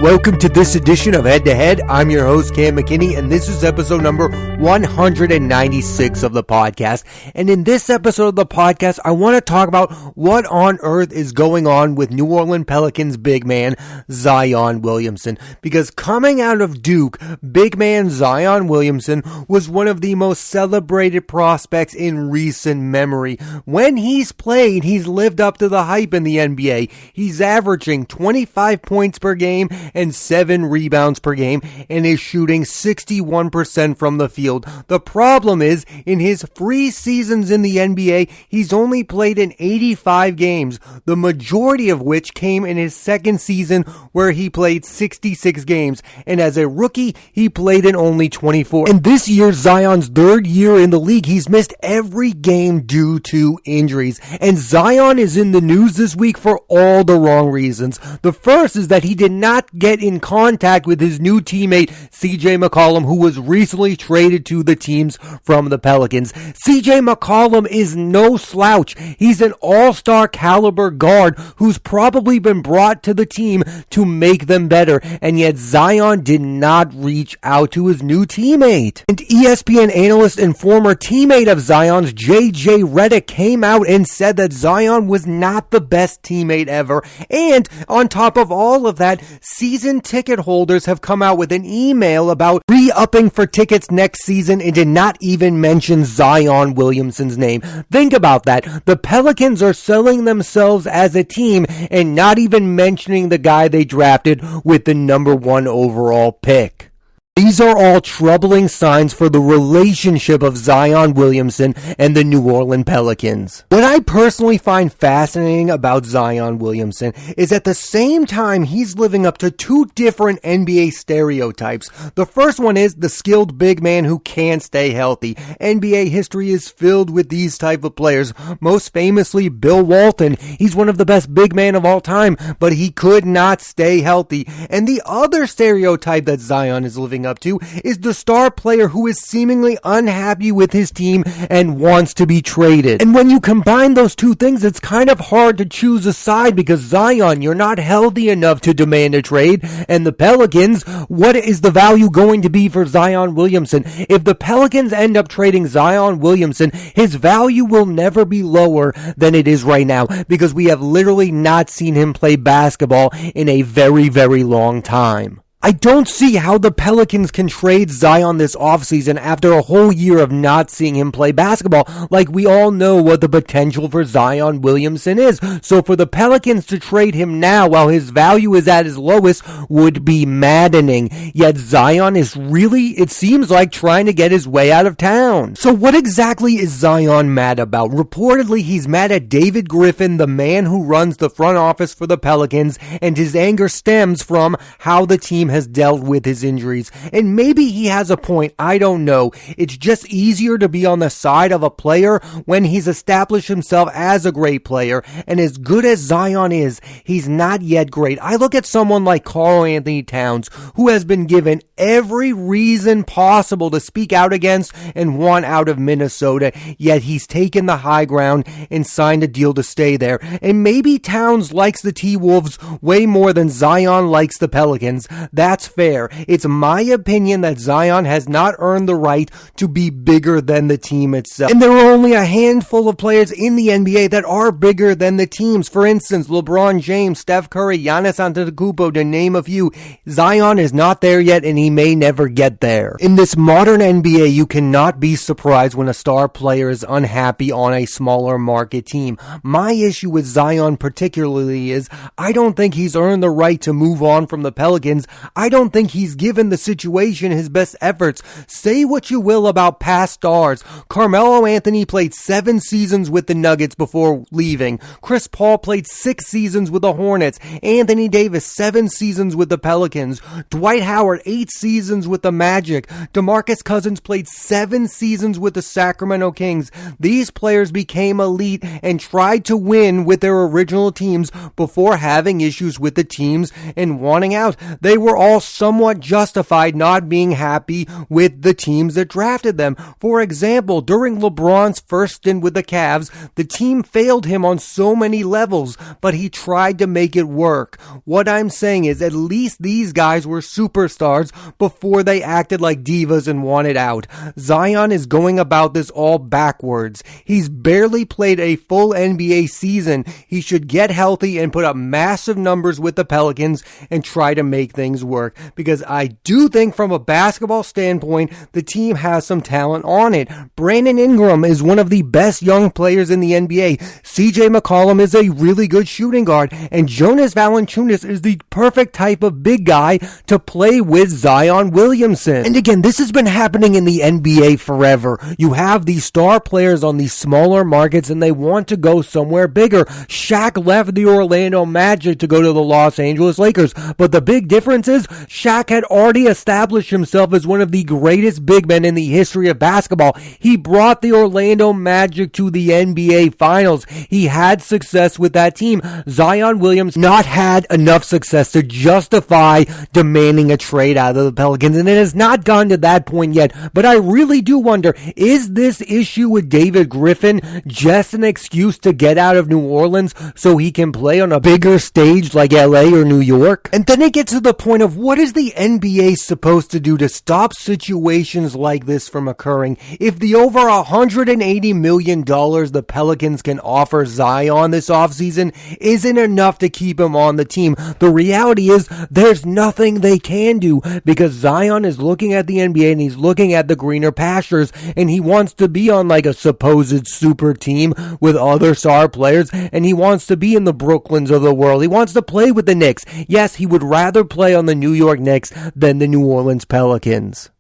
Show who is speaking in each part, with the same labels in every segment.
Speaker 1: Welcome to this edition of Head to Head. I'm your host, Cam McKinney, and this is episode number 196 of the podcast. And in this episode of the podcast, I want to talk about what on earth is going on with New Orleans Pelicans big man, Zion Williamson. Because coming out of Duke, big man Zion Williamson was one of the most celebrated prospects in recent memory. When he's played, he's lived up to the hype in the NBA. He's averaging 25 points per game and 7 rebounds per game, and is shooting 61% from the field. The problem is, in his 3 seasons in the NBA, he's only played in 85 games, the majority of which came in his second season, where he played 66 games, and as a rookie, he played in only 24. And this year, Zion's 3rd year in the league, he's missed every game due to injuries, and Zion is in the news this week for all the wrong reasons. The first is that he did not get in contact with his new teammate CJ McCollum, who was recently traded to the teams from the Pelicans. CJ McCollum is no slouch. He's an all-star caliber guard who's probably been brought to the team to make them better, and yet Zion did not reach out to his new teammate. And ESPN analyst and former teammate of Zion's, JJ Redick, came out and said that Zion was not the best teammate ever, and on top of all of that, season ticket holders have come out with an email about re-upping for tickets next season and did not even mention Zion Williamson's name. Think about that. The Pelicans are selling themselves as a team and not even mentioning the guy they drafted with the number 1 overall pick. These are all troubling signs for the relationship of Zion Williamson and the New Orleans Pelicans. What I personally find fascinating about Zion Williamson is at the same time he's living up to 2 different NBA stereotypes. The first one is the skilled big man who can't stay healthy. NBA history is filled with these type of players. Most famously, Bill Walton. He's one of the best big men of all time, but he could not stay healthy. And the other stereotype that Zion is living up to is the star player who is seemingly unhappy with his team and wants to be traded. And when you combine those 2 things, it's kind of hard to choose a side, because Zion, you're not healthy enough to demand a trade, and the Pelicans, what is the value going to be for Zion Williamson? If the Pelicans end up trading Zion Williamson, his value will never be lower than it is right now, because we have literally not seen him play basketball in a very, very long time. I don't see how the Pelicans can trade Zion this offseason after a whole year of not seeing him play basketball. Like, we all know what the potential for Zion Williamson is. So for the Pelicans to trade him now while his value is at his lowest would be maddening. Yet Zion is really, it seems like, trying to get his way out of town. So what exactly is Zion mad about? Reportedly, he's mad at David Griffin, the man who runs the front office for the Pelicans, and his anger stems from how the team has dealt with his injuries. And maybe he has a point, I don't know. It's just easier to be on the side of a player when he's established himself as a great player, and as good as Zion is, he's not yet great. I look at someone like Karl Anthony Towns, who has been given every reason possible to speak out against and want out of Minnesota, yet he's taken the high ground and signed a deal to stay there. And maybe Towns likes the T-Wolves way more than Zion likes the Pelicans. That's fair. It's my opinion that Zion has not earned the right to be bigger than the team itself. And there are only a handful of players in the NBA that are bigger than the teams. For instance, LeBron James, Steph Curry, Giannis Antetokounmpo, to name a few. Zion is not there yet, and he may never get there. In this modern NBA, you cannot be surprised when a star player is unhappy on a smaller market team. My issue with Zion particularly is I don't think he's earned the right to move on from the Pelicans. I don't think he's given the situation his best efforts. Say what you will about past stars. Carmelo Anthony played 7 seasons with the Nuggets before leaving. Chris Paul played 6 seasons with the Hornets. Anthony Davis, 7 seasons with the Pelicans. Dwight Howard, 8 seasons with the Magic. DeMarcus Cousins played 7 seasons with the Sacramento Kings. These players became elite and tried to win with their original teams before having issues with the teams and wanting out. They were all somewhat justified not being happy with the teams that drafted them. For example, during LeBron's first stint with the Cavs, the team failed him on so many levels, but he tried to make it work. What I'm saying is at least these guys were superstars before they acted like divas and wanted out. Zion is going about this all backwards. He's barely played a full NBA season. He should get healthy and put up massive numbers with the Pelicans and try to make things work, because I do think from a basketball standpoint, the team has some talent on it. Brandon Ingram is one of the best young players in the NBA. CJ McCollum is a really good shooting guard, and Jonas Valanciunas is the perfect type of big guy to play with Zion Williamson. And again, this has been happening in the NBA forever. You have these star players on these smaller markets and they want to go somewhere bigger. Shaq left the Orlando Magic to go to the Los Angeles Lakers, but the big difference is Shaq had already established himself as one of the greatest big men in the history of basketball. He brought the Orlando Magic to the NBA Finals. He had success with that team. Zion Williams not had enough success to justify demanding a trade out of the Pelicans, and it has not gone to that point yet. But I really do wonder, is this issue with David Griffin just an excuse to get out of New Orleans so he can play on a bigger stage like LA or New York? And then it gets to the point of, what is the NBA supposed to do to stop situations like this from occurring? If the over $180 million the Pelicans can offer Zion this offseason isn't enough to keep him on the team, the reality is there's nothing they can do, because Zion is looking at the NBA and he's looking at the greener pastures, and he wants to be on like a supposed super team with other star players, and he wants to be in the Brooklyns of the world. He wants to play with the Knicks. Yes, he would rather play on the New York Knicks than the New Orleans Pelicans.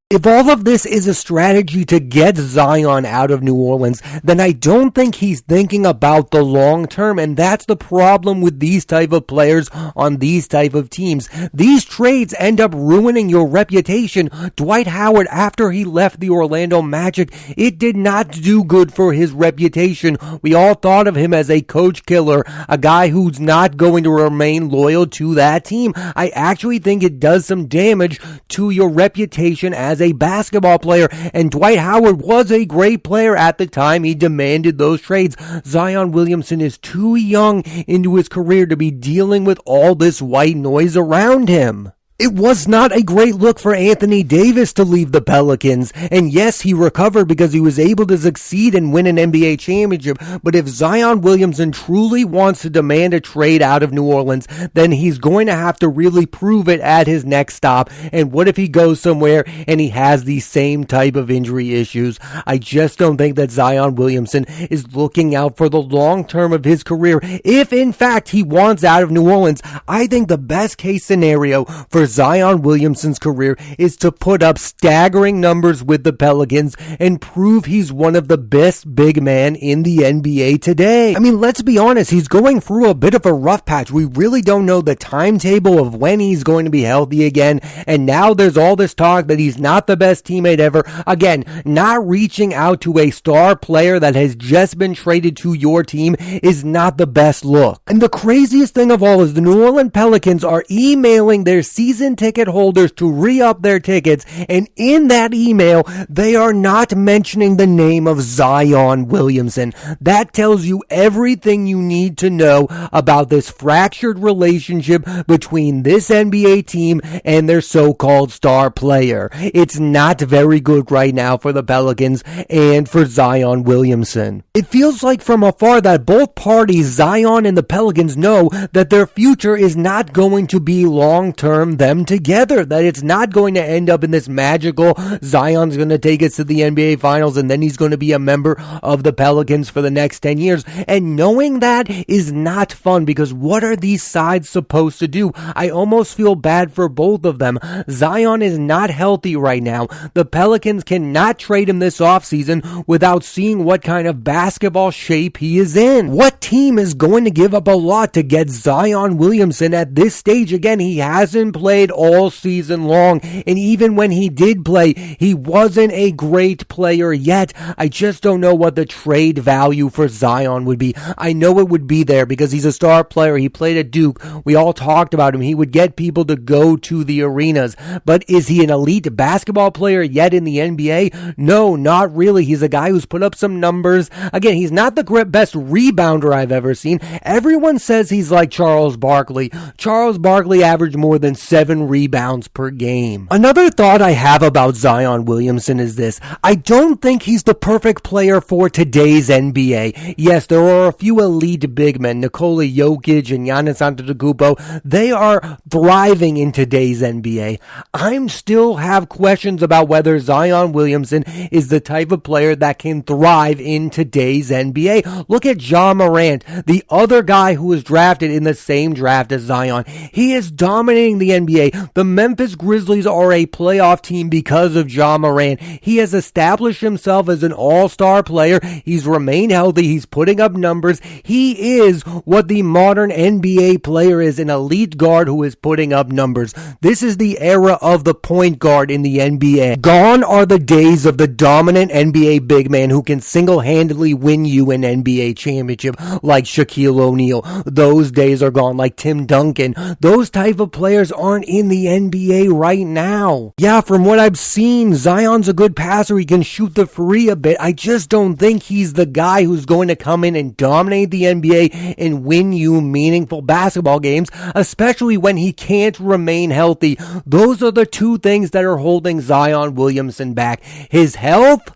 Speaker 1: If all of this is a strategy to get Zion out of New Orleans, then I don't think he's thinking about the long term, and that's the problem with these type of players on these type of teams. These trades end up ruining your reputation. Dwight Howard, after he left the Orlando Magic, it did not do good for his reputation. We all thought of him as a coach killer, a guy who's not going to remain loyal to that team. I actually think it does some damage to your reputation as a basketball player, and Dwight Howard was a great player at the time he demanded those trades. Zion Williamson is too young into his career to be dealing with all this white noise around him. It was not a great look for Anthony Davis to leave the Pelicans, and yes, he recovered because he was able to succeed and win an NBA championship, but if Zion Williamson truly wants to demand a trade out of New Orleans, then he's going to have to really prove it at his next stop. And what if he goes somewhere and he has these same type of injury issues? I just don't think that Zion Williamson is looking out for the long term of his career. If in fact he wants out of New Orleans, I think the best case scenario for Zion Williamson's career is to put up staggering numbers with the Pelicans and prove he's one of the best big men in the NBA today. I mean, let's be honest, he's going through a bit of a rough patch. We really don't know the timetable of when he's going to be healthy again, and now there's all this talk that he's not the best teammate ever. Again, not reaching out to a star player that has just been traded to your team is not the best look. And the craziest thing of all is the New Orleans Pelicans are emailing their season ticket holders to re-up their tickets, and in that email they are not mentioning the name of Zion Williamson. That tells you everything you need to know about this fractured relationship between this NBA team and their so-called star player. It's not very good right now for the Pelicans and for Zion Williamson. It feels like from afar that both parties, Zion and the Pelicans, know that their future is not going to be long-term them together, that it's not going to end up in this magical Zion's going to take us to the NBA Finals and then he's going to be a member of the Pelicans for the next 10 years. And knowing that is not fun, because what are these sides supposed to do? I almost feel bad for both of them. Zion is not healthy right now. The Pelicans cannot trade him this offseason without seeing what kind of basketball shape he is in. What team is going to give up a lot to get Zion Williamson at this stage? Again, he hasn't played played all season long, and even when he did play, he wasn't a great player yet. I just don't know what the trade value for Zion would be. I know it would be there because he's a star player. He played at Duke. We all talked about him. He would get people to go to the arenas. But is he an elite basketball player yet in the NBA? No, not really. He's a guy who's put up some numbers. Again, he's not the best rebounder I've ever seen. Everyone says he's like Charles Barkley. Charles Barkley averaged more than 7 rebounds per game. Another thought I have about Zion Williamson is this. I don't think he's the perfect player for today's NBA. Yes, there are a few elite big men, Nikola Jokic and Giannis Antetokounmpo. They are thriving in today's NBA. I still have questions about whether Zion Williamson is the type of player that can thrive in today's NBA. Look at Ja Morant, the other guy who was drafted in the same draft as Zion. He is dominating the NBA. The Memphis Grizzlies are a playoff team because of Ja Morant. He has established himself as an all-star player. He's remained healthy. He's putting up numbers. He is what the modern NBA player is, an elite guard who is putting up numbers. This is the era of the point guard in the NBA. Gone are the days of the dominant NBA big man who can single-handedly win you an NBA championship like Shaquille O'Neal. Those days are gone, like Tim Duncan. Those type of players aren't in the NBA right now. Yeah, from what I've seen, Zion's a good passer. He can shoot the free a bit. I just don't think he's the guy who's going to come in and dominate the NBA and win you meaningful basketball games, especially when he can't remain healthy. Those are the two things that are holding Zion Williamson back. His health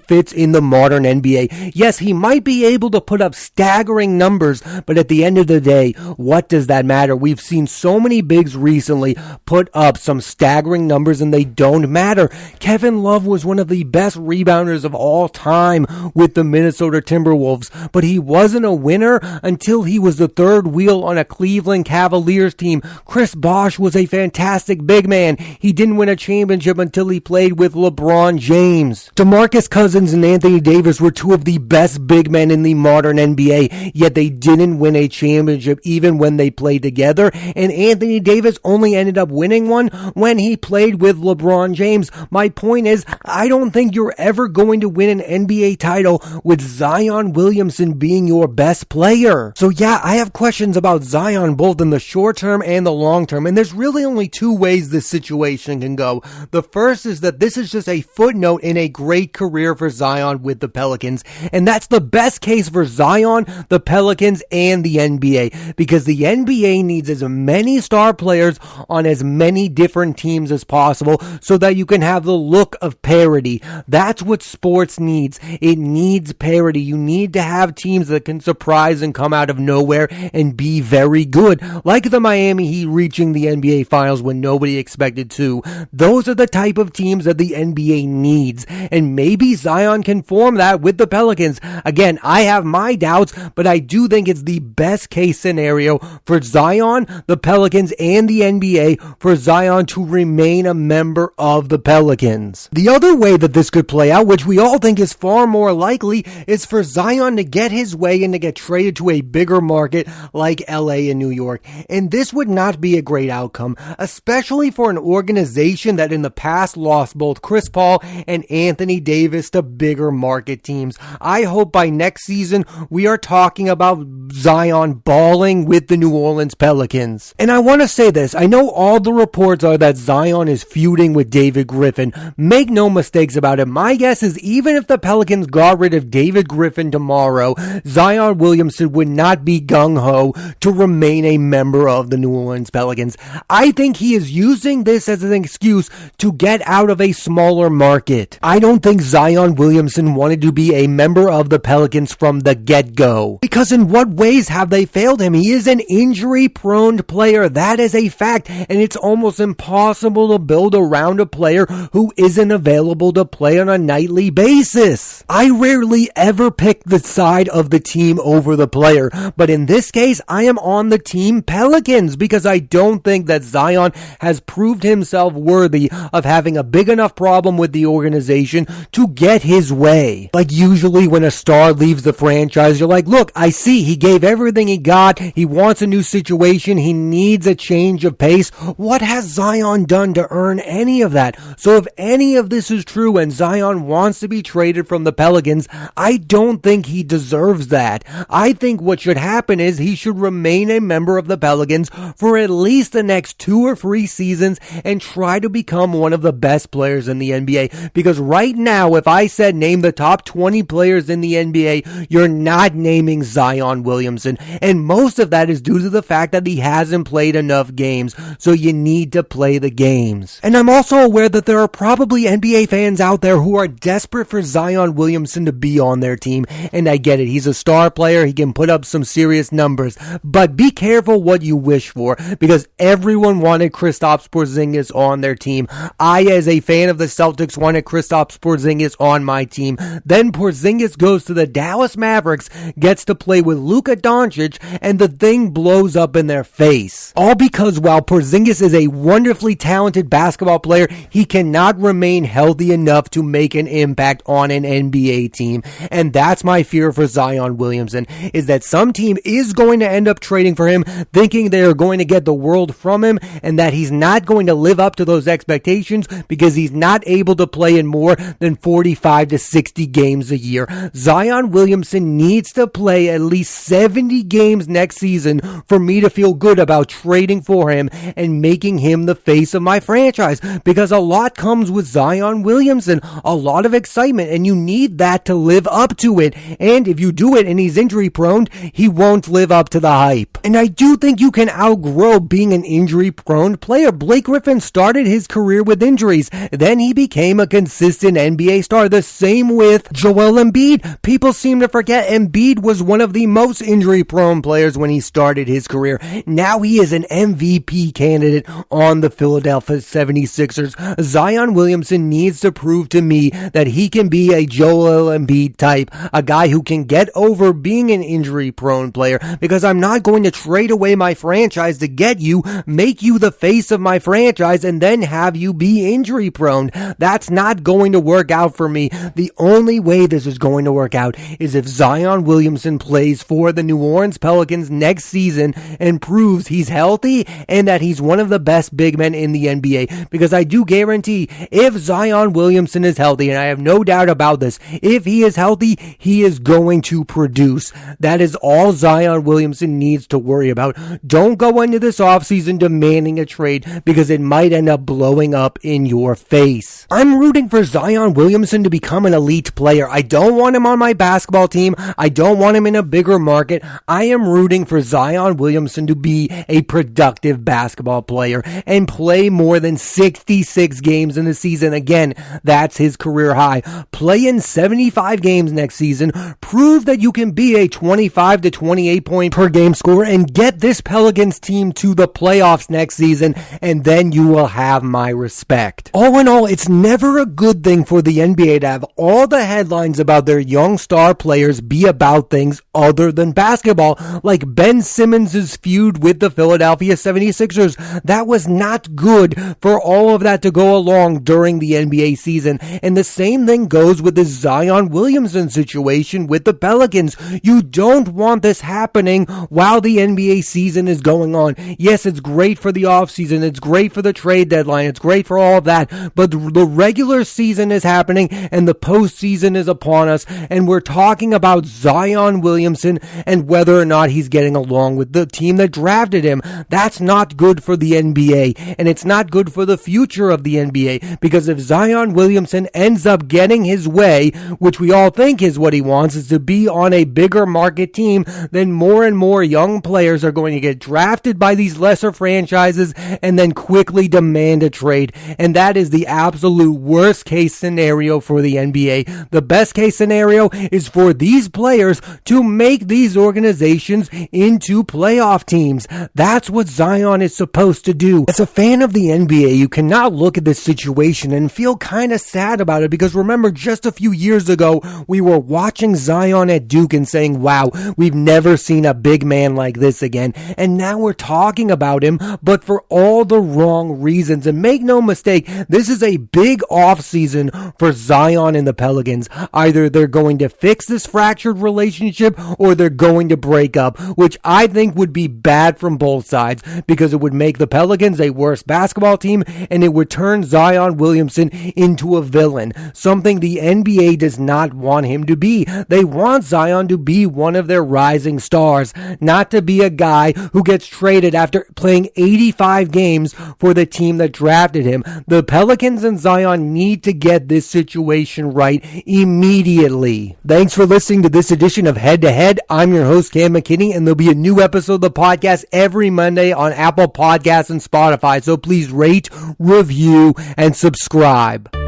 Speaker 1: fits in the modern NBA. Yes, he might be able to put up staggering numbers, but at the end of the day, what does that matter? We've seen so many bigs recently put up some staggering numbers and they don't matter. Kevin Love was one of the best rebounders of all time with the Minnesota Timberwolves, but he wasn't a winner until he was the third wheel on a Cleveland Cavaliers team. Chris Bosh was a fantastic big man. He didn't win a championship until he played with LeBron James. DeMarcus Cousins and Anthony Davis were two of the best big men in the modern NBA, yet they didn't win a championship even when they played together, and Anthony Davis only ended up winning one when he played with LeBron James. My point is, I don't think you're ever going to win an NBA title with Zion Williamson being your best player. So yeah, I have questions about Zion both in the short term and the long term, and there's really only two ways this situation can go. The first is that this is just a footnote in a great career for Zion with the Pelicans, and that's the best case for Zion, the Pelicans, and the NBA, because the NBA needs as many star players on as many different teams as possible so that you can have the look of parity. That's what sports needs. It needs parity. You need to have teams that can surprise and come out of nowhere and be very good, like the Miami Heat reaching the NBA Finals when nobody expected to. Those are the type of teams that the NBA needs, and maybe Zion can form that with the Pelicans. Again, I have my doubts, but I do think it's the best case scenario for Zion, the Pelicans, and the NBA for Zion to remain a member of the Pelicans. The other way that this could play out, which we all think is far more likely, is for Zion to get his way and to get traded to a bigger market like LA and New York. And this would not be a great outcome, especially for an organization that in the past lost both Chris Paul and Anthony Davis to bigger market teams. I hope by next season we are talking about Zion balling with the New Orleans Pelicans. And I want to say this, I know all the reports are that Zion is feuding with David Griffin. Make no mistakes about it. My guess is even if the Pelicans got rid of David Griffin tomorrow, Zion Williamson would not be gung-ho to remain a member of the New Orleans Pelicans. I think he is using this as an excuse to get out of a smaller market. I don't think Zion Williamson wanted to be a member of the Pelicans from the get-go. Because in what ways have they failed him? He is an injury-prone player. That is a fact, and it's almost impossible to build around a player who isn't available to play on a nightly basis. I rarely ever pick the side of the team over the player, but in this case, I am on the team Pelicans because I don't think that Zion has proved himself worthy of having a big enough problem with the organization to get his way. Like usually when a star leaves the franchise, you're like, look, I see he gave everything he got. He wants a new situation. He needs a change of pace. What has Zion done to earn any of that? So if any of this is true and Zion wants to be traded from the Pelicans, I don't think he deserves that. I think what should happen is he should remain a member of the Pelicans for at least the next 2 or 3 seasons and try to become one of the best players in the NBA. Because right now, if I said name the top 20 players in the NBA, you're not naming Zion Williamson. And most of that is due to the fact that he hasn't played enough games. So you need to play the games. And I'm also aware that there are probably NBA fans out there who are desperate for Zion Williamson to be on their team. And I get it. He's a star player. He can put up some serious numbers. But be careful what you wish for, because everyone wanted Kristaps Porzingis on their team. I, as a fan of the Celtics, wanted Kristaps Porzingis on my team. Then Porzingis goes to the Dallas Mavericks, gets to play with Luka Doncic, and the thing blows up in their face. All because while Porzingis is a wonderfully talented basketball player, he cannot remain healthy enough to make an impact on an NBA team. And that's my fear for Zion Williamson, is that some team is going to end up trading for him, thinking they are going to get the world from him, and that he's not going to live up to those expectations because he's not able to play in more than 45 to 60 games a year. Zion Williamson needs to play at least 70 games next season for me to feel good about trading for him and making him the face of my franchise, because a lot comes with Zion Williamson, a lot of excitement, and you need that to live up to it. And if you do it and he's injury prone, he won't live up to the hype. And I do think you can outgrow being an injury prone player. Blake Griffin started his career with injuries. Then he became a consistent NBA star. The same with Joel Embiid. People seem to forget Embiid was one of the most injury prone players when he started his career. Now he is an MVP candidate on the Philadelphia 76ers. Zion Williamson needs to prove to me that he can be a Joel Embiid type, a guy who can get over being an injury prone player, because I'm not going to trade away my franchise to get you, make you the face of my franchise, and then have you be injury prone. That's not going to work out for me. The only way this is going to work out is if Zion Williamson plays for the New Orleans Pelicans next season and proves he's healthy and that he's one of the best big men in the NBA. Because I do guarantee if Zion Williamson is healthy, and I have no doubt about this, if he is healthy, he is going to produce. That is all Zion Williamson needs to worry about. Don't go into this offseason demanding a trade, because it might end up blowing up in your face. I'm rooting for Zion Williamson to become an elite player. I don't want him on my basketball team. I don't want him in a bigger market. I am rooting for Zion Williamson to be a productive basketball player and play more than 66 games in the season. Again, that's his career high. Play in 75 games next season. Prove that you can be a 25 to 28 point per game scorer and get this Pelicans team to the playoffs next season, and then you will have my respect. All in all, it's never a good thing for the NBA to have all the headlines about their young star players be about things other than basketball, like Ben Simmons' feud with the Philadelphia 76ers. That was not good for all of that to go along during the NBA season. And the same thing goes with the Zion Williamson situation with the Pelicans. You don't want this happening while the NBA season is going on. Yes, it's great for the offseason. It's great for the trade deadline. It's great for all of that. But the regular season is happening and the postseason is upon us. And we're talking about Zion Williamson and whether or not he's getting along with the team that drafted him. That's not good for the NBA. And it's not good for the future of the NBA. Because if Zion Williamson ends up getting his way, which we all think is what he wants, is to be on a bigger market team, then more and more young players are going to get drafted by these lesser franchises and then quickly demand a trade. And that is the absolute worst case scenario for the NBA. The best case scenario is for these players to make these organizations into playoff teams. That's what Zion is supposed to do. As a fan of the NBA, you cannot look at this situation and feel kind of sad about it, because remember, just a few years ago, we were watching Zion at Duke and saying, wow, we've never seen a big man like this again. And now we're talking about him, but for all the wrong reasons. And make no mistake, this is a big offseason for Zion Zion and the Pelicans. Either they're going to fix this fractured relationship or they're going to break up, which I think would be bad from both sides because it would make the Pelicans a worse basketball team and it would turn Zion Williamson into a villain, something the NBA does not want him to be. They want Zion to be one of their rising stars, not to be a guy who gets traded after playing 85 games for the team that drafted him. The Pelicans and Zion need to get this situation right immediately. Thanks for listening to this edition of Head to Head. I'm your host, Cam McKinney, and there'll be a new episode of the podcast every Monday on Apple Podcasts and Spotify. So please rate, review, and subscribe.